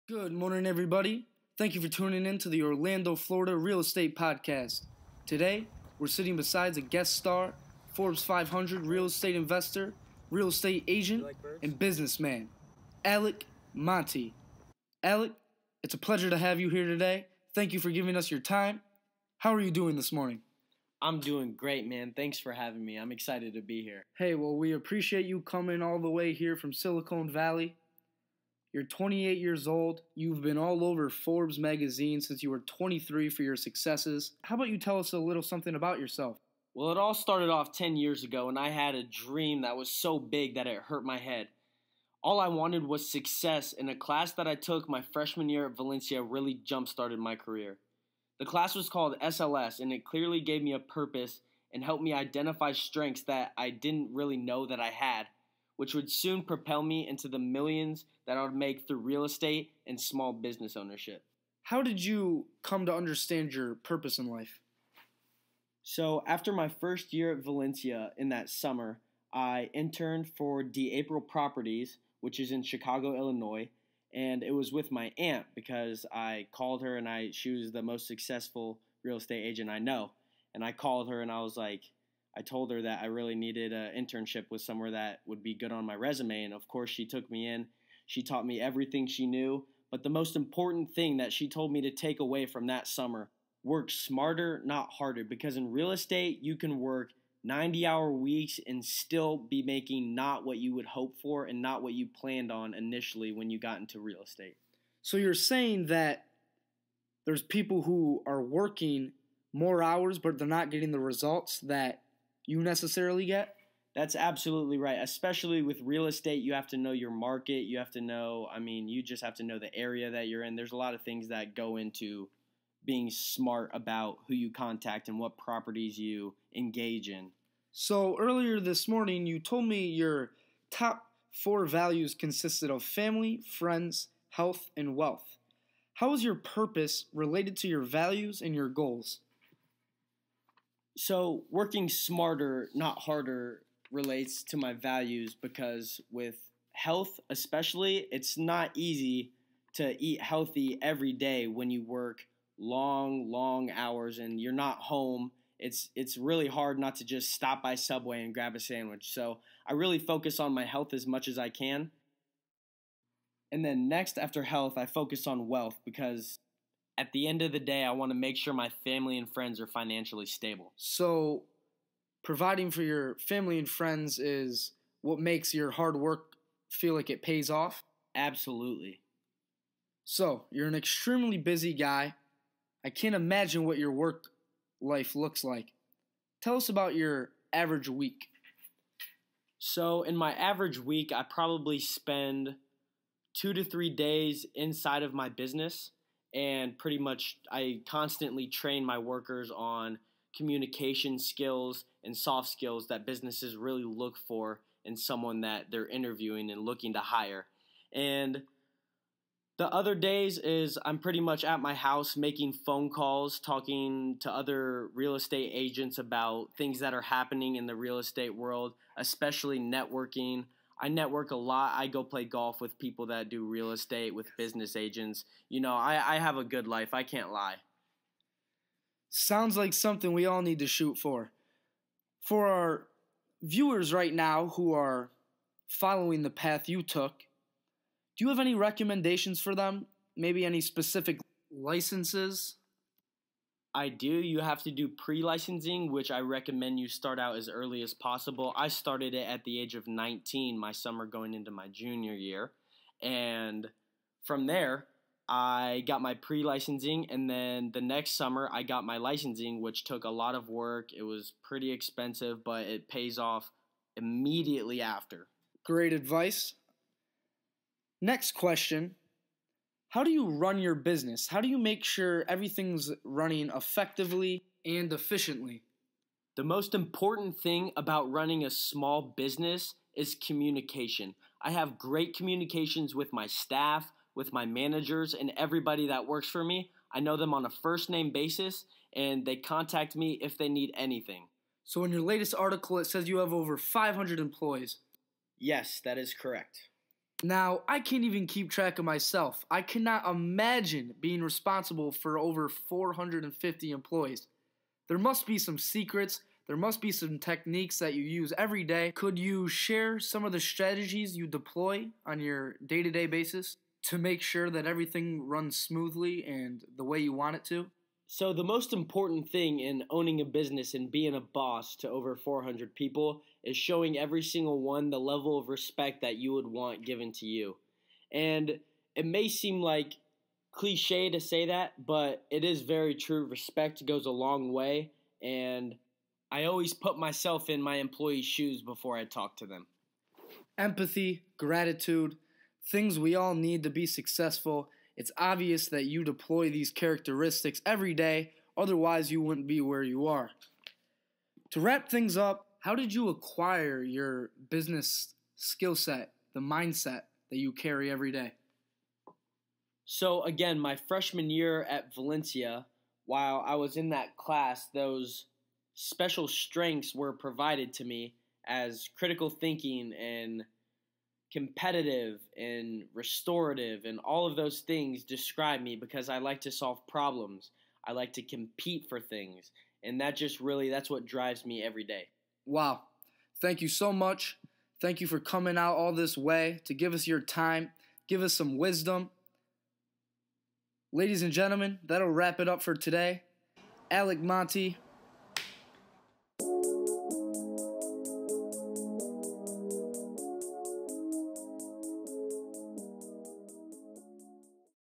Good morning, everybody. Thank you for tuning in to the Orlando, Florida Real Estate Podcast. Today, we're sitting beside a guest star, Forbes 500 real estate investor, real estate agent, and businessman, Alec Monty. Alec, it's a pleasure to have you here today. Thank you for giving us your time. How are you doing this morning? I'm doing great, man. Thanks for having me. I'm excited to be here. Hey, well, we appreciate you coming all the way here from Silicon Valley. You're 28 years old. You've been all over Forbes magazine since you were 23 for your successes. How about you tell us a little something about yourself? Well, it all started off 10 years ago, and I had a dream that was so big that it hurt my head. All I wanted was success, and a class that I took my freshman year at Valencia really jump-started my career. The class was called SLS, and it clearly gave me a purpose and helped me identify strengths that I didn't really know that I had, which would soon propel me into the millions that I would make through real estate and small business ownership. How did you come to understand your purpose in life? So after my first year at Valencia in that summer, I interned for April Properties, which is in Chicago, Illinois, and it was with my aunt because I called her and she was the most successful real estate agent I know. And I called her and I told her that I really needed an internship with somewhere that would be good on my resume. And of course, she took me in. She taught me everything she knew. But the most important thing that she told me to take away from that summer, work smarter, not harder. Because in real estate, you can work 90-hour weeks and still be making not what you would hope for and not what you planned on initially when you got into real estate. So you're saying that there's people who are working more hours, but they're not getting the results that you necessarily get? That's absolutely right. Especially with real estate, you have to know your market. You have to know, you just have to know the area that you're in. There's a lot of things that go into being smart about who you contact and what properties you engage in. So earlier this morning, you told me your top 4 values consisted of family, friends, health, and wealth. How is your purpose related to your values and your goals? So working smarter, not harder, relates to my values because with health especially, it's not easy to eat healthy every day when you work long hours and you're not home. It's really hard not to just stop by Subway and grab a sandwich. So I really focus on my health as much as I can. And then next after health, I focus on wealth because at the end of the day, I want to make sure my family and friends are financially stable. So providing for your family and friends is what makes your hard work feel like it pays off? Absolutely. So you're an extremely busy guy. I can't imagine what your work life looks like. Tell us about your average week. So in my average week, I probably spend 2 to 3 days inside of my business. And pretty much I constantly train my workers on communication skills and soft skills that businesses really look for in someone that they're interviewing and looking to hire. And the other days is I'm pretty much at my house making phone calls, talking to other real estate agents about things that are happening in the real estate world, especially networking. I network a lot. I go play golf with people that do real estate, with business agents. I have a good life. I can't lie. Sounds like something we all need to shoot for. For our viewers right now who are following the path you took, do you have any recommendations for them? Maybe any specific licenses? I do. You have to do pre-licensing, which I recommend you start out as early as possible. I started it at the age of 19, my summer going into my junior year. And from there, I got my pre-licensing, and then the next summer, I got my licensing, which took a lot of work. It was pretty expensive, but it pays off immediately after. Great advice. Next question. How do you run your business? How do you make sure everything's running effectively and efficiently? The most important thing about running a small business is communication. I have great communications with my staff, with my managers, and everybody that works for me. I know them on a first-name basis, and they contact me if they need anything. So in your latest article, it says you have over 500 employees. Yes, that is correct. Now, I can't even keep track of myself. I cannot imagine being responsible for over 450 employees. There must be some secrets. There must be some techniques that you use every day. Could you share some of the strategies you deploy on your day-to-day basis to make sure that everything runs smoothly and the way you want it to? So, the most important thing in owning a business and being a boss to over 400 people is showing every single one the level of respect that you would want given to you. And it may seem like cliche to say that, but it is very true. Respect goes a long way, and I always put myself in my employees' shoes before I talk to them. Empathy, gratitude, things we all need to be successful. It's obvious that you deploy these characteristics every day, otherwise you wouldn't be where you are. To wrap things up, how did you acquire your business skill set, the mindset that you carry every day? So again, my freshman year at Valencia, while I was in that class, those special strengths were provided to me as critical thinking and competitive and restorative, and all of those things describe me because I like to solve problems. I like to compete for things, and that's what drives me every day. Wow. Thank you so much. Thank you for coming out all this way to give us your time, give us some wisdom. Ladies and gentlemen, that'll wrap it up for today. Alec Monty,